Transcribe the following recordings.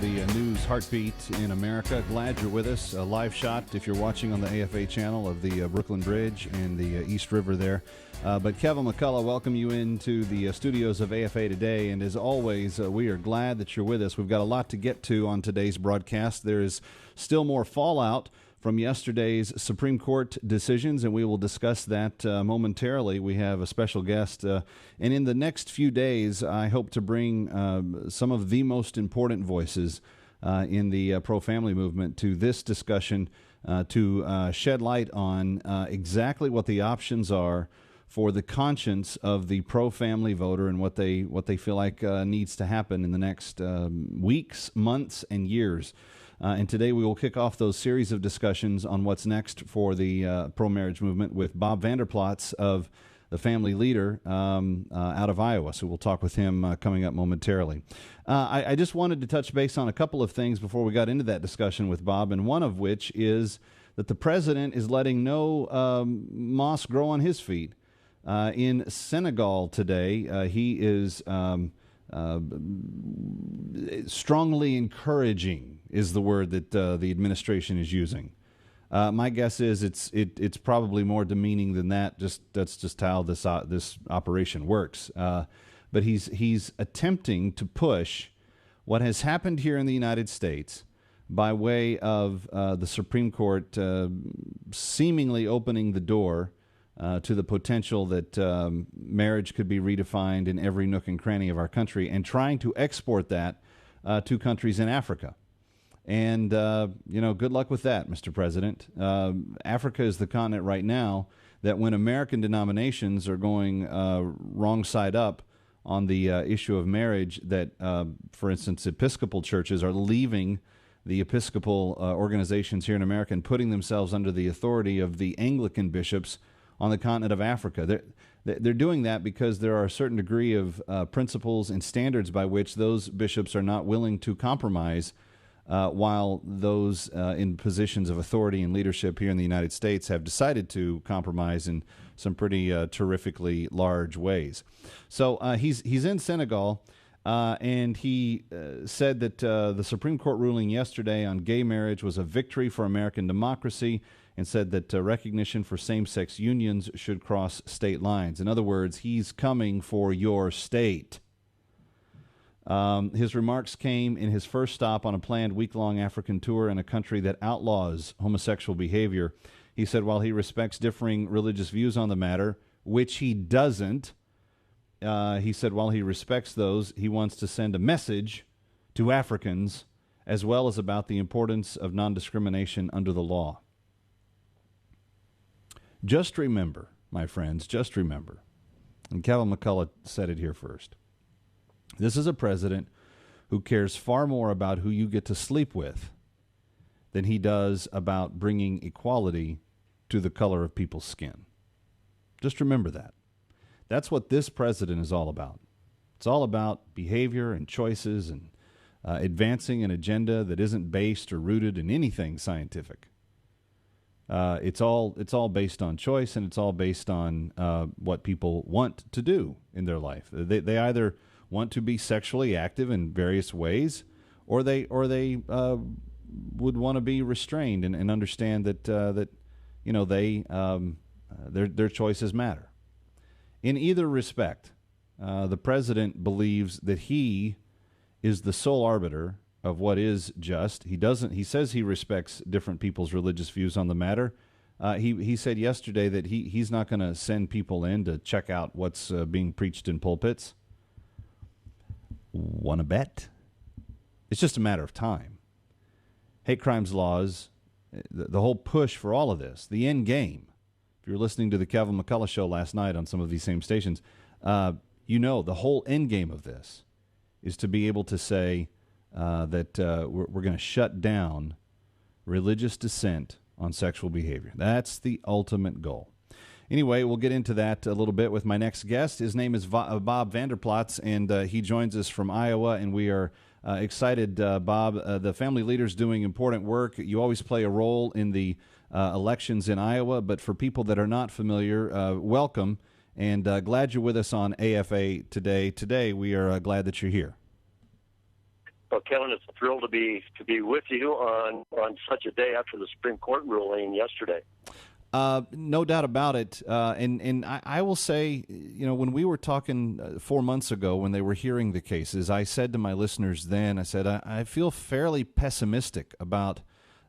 the news heartbeat in America. Glad you're with us. A live shot, if you're watching on the AFA channel, of the Brooklyn Bridge and the East River there. But Kevin McCullough, welcome you into the studios of AFA today. And as always, we are glad that you're with us. We've got a lot to get to on today's broadcast. There is still more fallout from yesterday's Supreme Court decisions, and we will discuss that momentarily. We have a special guest, and in the next few days, I hope to bring some of the most important voices in the pro-family movement to this discussion to shed light on exactly what the options are for the conscience of the pro-family voter and what they feel like needs to happen in the next weeks, months, and years. And today we will kick off those series of discussions on what's next for the pro-marriage movement with Bob Vander, of the Family Leader out of Iowa. So we'll talk with him coming up momentarily. I just wanted to touch base on a couple of things before we got into that discussion with Bob, and one of which is that the president is letting no moss grow on his feet. In Senegal today, he is strongly encouraging is the word that the administration is using. My guess is it's probably more demeaning than that. That's just how this operation works. But he's attempting to push what has happened here in the United States by way of the Supreme Court seemingly opening the door to the potential that marriage could be redefined in every nook and cranny of our country, and trying to export that to countries in Africa. And, good luck with that, Mr. President. Africa is the continent right now that when American denominations are going wrong side up on the issue of marriage, that, for instance, Episcopal churches are leaving the Episcopal organizations here in America and putting themselves under the authority of the Anglican bishops on the continent of Africa. They're doing that because there are a certain degree of principles and standards by which those bishops are not willing to compromise, while those in positions of authority and leadership here in the United States have decided to compromise in some pretty terrifically large ways. So he's in Senegal, and he said that the Supreme Court ruling yesterday on gay marriage was a victory for American democracy, and said that recognition for same-sex unions should cross state lines. In other words, he's coming for your state. His remarks came in his first stop on a planned week-long African tour in a country that outlaws homosexual behavior. He said while he respects differing religious views on the matter, which he doesn't, he said while he respects those, he wants to send a message to Africans as well as about the importance of non-discrimination under the law. Just remember, my friends, just remember, and Kevin McCullough said it here first, this is a president who cares far more about who you get to sleep with than he does about bringing equality to the color of people's skin. Just remember that. That's what this president is all about. It's all about behavior and choices and advancing an agenda that isn't based or rooted in anything scientific. It's all based on choice, and it's all based on what people want to do in their life. They either want to be sexually active in various ways, or they would want to be restrained and understand that their choices matter. In either respect, the president believes that he is the sole arbiter of what is just. He says he respects different people's religious views on the matter. He said yesterday that he's not going to send people in to check out what's being preached in pulpits. Want to bet? It's just a matter of time. Hate crimes laws, the whole push for all of this, the end game. If you were listening to the Kevin McCullough show last night on some of these same stations, the whole end game of this is to be able to say that we're going to shut down religious dissent on sexual behavior. That's the ultimate goal. Anyway, we'll get into that a little bit with my next guest. His name is Bob Vander, and he joins us from Iowa, and we are excited, Bob. The Family Leader's doing important work. You always play a role in the elections in Iowa, but for people that are not familiar, welcome, and glad you're with us on AFA today. Today, we are glad that you're here. Well, Kevin, it's a thrill to be with you on such a day after the Supreme Court ruling yesterday. No doubt about it. And I will say, when we were talking 4 months ago when they were hearing the cases, I said to my listeners then, I said, I feel fairly pessimistic about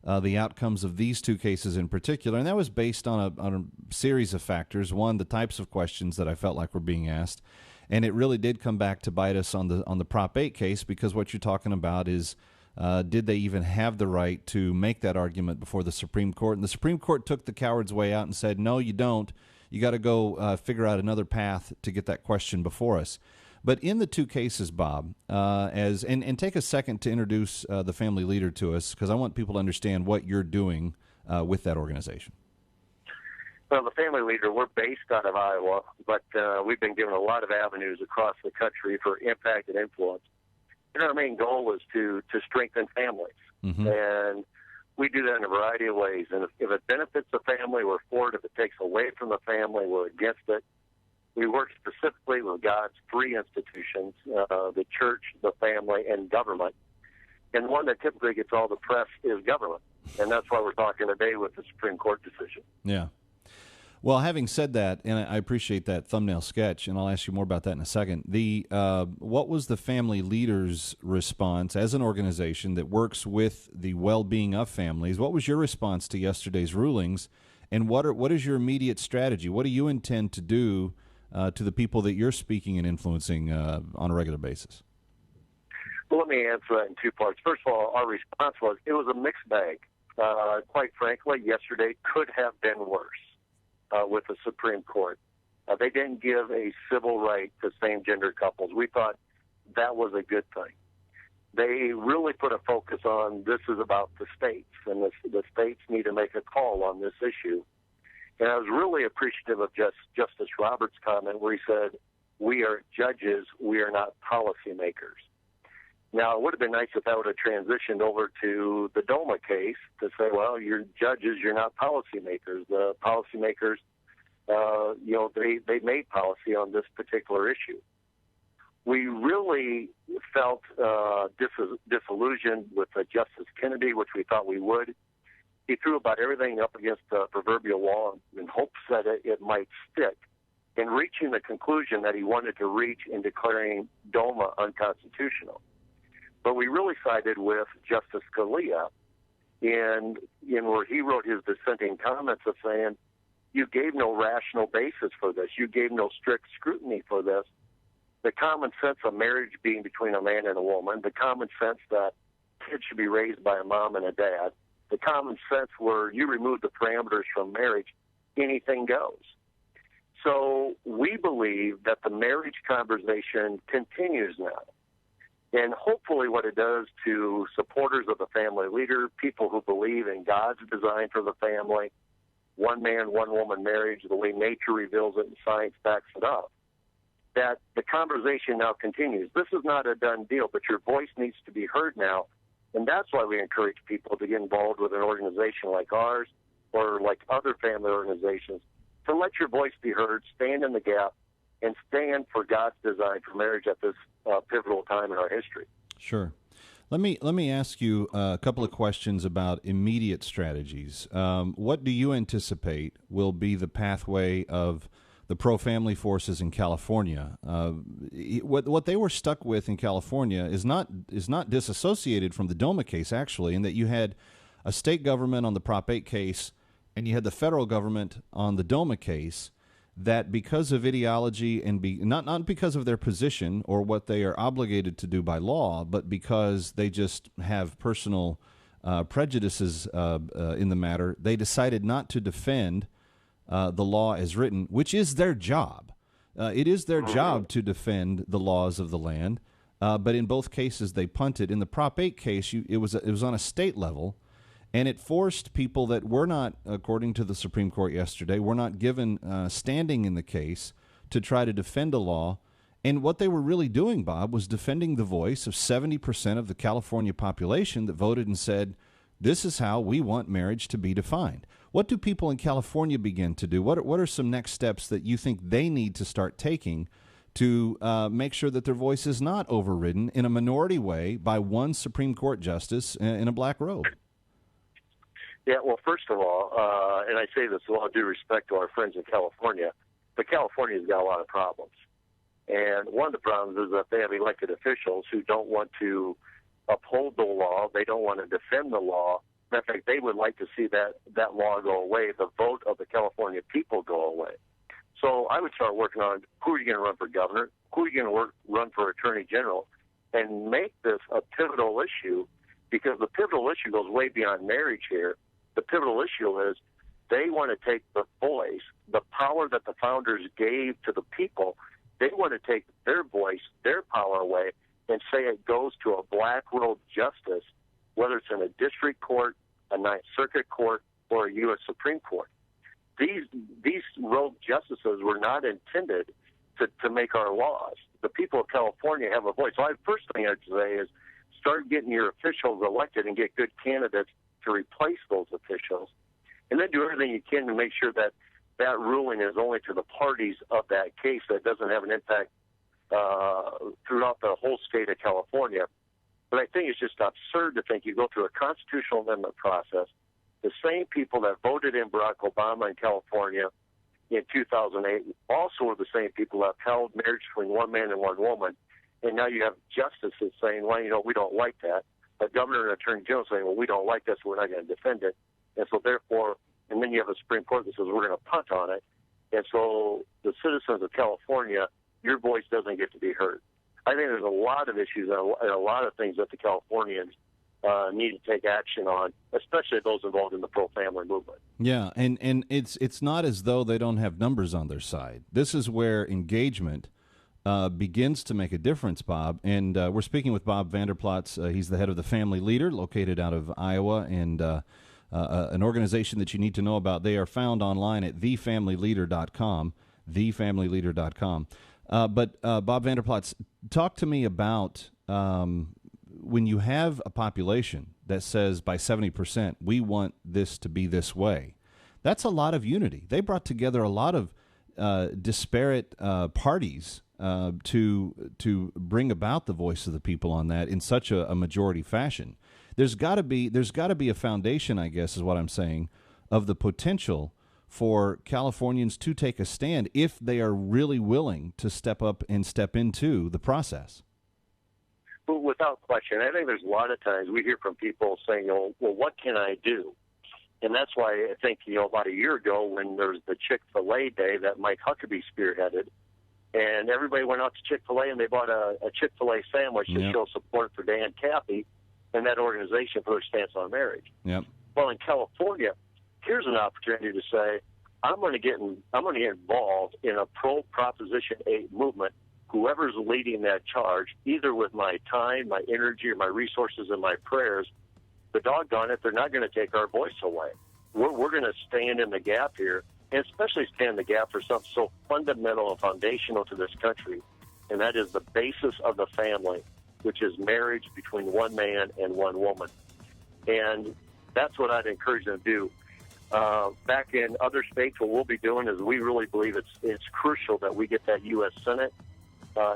the outcomes of these two cases in particular. And that was based on a series of factors. One, the types of questions that I felt like were being asked. And it really did come back to bite us on the Prop 8 case, because what you're talking about is, did they even have the right to make that argument before the Supreme Court? And the Supreme Court took the coward's way out and said, no, you don't. You got to go figure out another path to get that question before us. But in the two cases, Bob, and take a second to introduce the family leader to us, because I want people to understand what you're doing with that organization. Well, the family leader, we're based out of Iowa, but we've been given a lot of avenues across the country for impact and influence. And our main goal is to strengthen families. Mm-hmm. And we do that in a variety of ways. And if it benefits the family, we're for it. If it takes away from the family, we're against it. We work specifically with God's three institutions, the church, the family, and government. And one that typically gets all the press is government. And that's why we're talking today with the Supreme Court decision. Yeah. Well, having said that, and I appreciate that thumbnail sketch, and I'll ask you more about that in a second, what was the family leader's response as an organization that works with the well-being of families? What was your response to yesterday's rulings, and what is your immediate strategy? What do you intend to do to the people that you're speaking and influencing on a regular basis? Well, let me answer that in two parts. First of all, our response was it was a mixed bag. Quite frankly, yesterday could have been worse. With the Supreme Court. They didn't give a civil right to same-gender couples. We thought that was a good thing. They really put a focus on this is about the states, and the states need to make a call on this issue. And I was really appreciative of Justice Roberts' comment where he said, we are judges, we are not policymakers. Now, it would have been nice if that would have transitioned over to the DOMA case to say, well, you're judges, you're not policymakers. The policymakers, they made policy on this particular issue. We really felt disillusioned with Justice Kennedy, which we thought we would. He threw about everything up against the proverbial wall in hopes that it might stick, in reaching the conclusion that he wanted to reach in declaring DOMA unconstitutional. But we really sided with Justice Scalia in where he wrote his dissenting comments of saying, you gave no rational basis for this. You gave no strict scrutiny for this. The common sense of marriage being between a man and a woman, the common sense that kids should be raised by a mom and a dad, the common sense where you remove the parameters from marriage, anything goes. So we believe that the marriage conversation continues now. And hopefully what it does to supporters of the family leader, people who believe in God's design for the family, one man, one woman marriage, the way nature reveals it and science backs it up, that the conversation now continues. This is not a done deal, but your voice needs to be heard now. And that's why we encourage people to get involved with an organization like ours or like other family organizations, to let your voice be heard, stand in the gap, and stand for God's design for marriage at this pivotal time in our history. Sure. Let me ask you a couple of questions about immediate strategies. What do you anticipate will be the pathway of the pro-family forces in California? What they were stuck with in California is not disassociated from the DOMA case, actually, in that you had a state government on the Prop 8 case and you had the federal government on the DOMA case, that because of ideology and not because of their position or what they are obligated to do by law, but because they just have personal prejudices in the matter, they decided not to defend the law as written, which is their job. It is their job to defend the laws of the land, but in both cases they punted. In the Prop 8 case, it was on a state level, and it forced people that were not, according to the Supreme Court yesterday, were not given standing in the case to try to defend a law. And what they were really doing, Bob, was defending the voice of 70% of the California population that voted and said, this is how we want marriage to be defined. What do people in California begin to do? What are some next steps that you think they need to start taking to make sure that their voice is not overridden in a minority way by one Supreme Court justice in a black robe? Yeah, well, first of all, and I say this with all due respect to our friends in California, but California's got a lot of problems. And one of the problems is that they have elected officials who don't want to uphold the law. They don't want to defend the law. In fact, they would like to see that law go away, the vote of the California people go away. So I would start working on who are you going to run for governor, who are you going to run for attorney general, and make this a pivotal issue, because the pivotal issue goes way beyond marriage here. The pivotal issue is they want to take the voice, the power that the founders gave to the people. They want to take their voice, their power away, and say it goes to a black robe justice, whether it's in a district court, a Ninth Circuit court, or a U.S. Supreme Court. These robe justices were not intended to make our laws. The people of California have a voice. So the first thing I'd say is start getting your officials elected and get good candidates to replace those officials, and then do everything you can to make sure that that ruling is only to the parties of that case, that doesn't have an impact throughout the whole state of California. But I think it's just absurd to think you go through a constitutional amendment process. The same people that voted in Barack Obama in California in 2008 also are the same people that upheld marriage between one man and one woman. And now you have justices saying, well, we don't like that. A governor and attorney general saying, well, we don't like this, so we're not going to defend it. And so therefore, and then you have a Supreme Court that says we're going to punt on it. And so the citizens of California, your voice doesn't get to be heard. I think there's a lot of issues and a lot of things that the Californians need to take action on, especially those involved in the pro-family movement. Yeah, and it's not as though they don't have numbers on their side. This is where engagement begins to make a difference, Bob. And we're speaking with Bob Vander. He's the head of the Family Leader, located out of Iowa, and an organization that you need to know about. They are found online at thefamilyleader.com, thefamilyleader.com. But Bob Vander, talk to me about when you have a population that says by 70%, we want this to be this way. That's a lot of unity. They brought together a lot of disparate parties to bring about the voice of the people on that in such a majority fashion. There's got to be a foundation, I guess, is what I'm saying, of the potential for Californians to take a stand if they are really willing to step up and step into the process. Well, without question. I think there's a lot of times we hear from people saying, well, what can I do? And that's why I think, about a year ago when there was the Chick-fil-A day that Mike Huckabee spearheaded, and everybody went out to Chick-fil-A and they bought a Chick-fil-A sandwich to show support for Dan Cappy and that organization for their stance on marriage. Yep. Well, in California, here's an opportunity to say, I'm going to get involved in a pro-Proposition 8 movement, whoever's leading that charge, either with my time, my energy, or my resources and my prayers. But doggone it, they're not going to take our voice away. We're going to stand in the gap here, and especially stand in the gap for something so fundamental and foundational to this country, and that is the basis of the family, which is marriage between one man and one woman. And that's what I'd encourage them to do. Back in other states, what we'll be doing is we really believe it's crucial that we get that U.S. Senate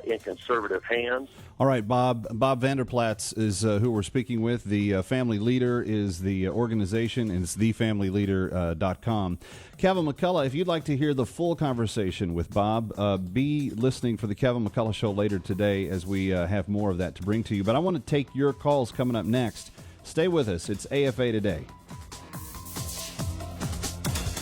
in conservative hands. All right, Bob Vander is who we're speaking with. The Family Leader is the organization, and it's thefamilyleader.com. Kevin McCullough, if you'd like to hear the full conversation with Bob, be listening for the Kevin McCullough Show later today as we have more of that to bring to you. But I want to take your calls coming up next. Stay with us. It's AFA Today.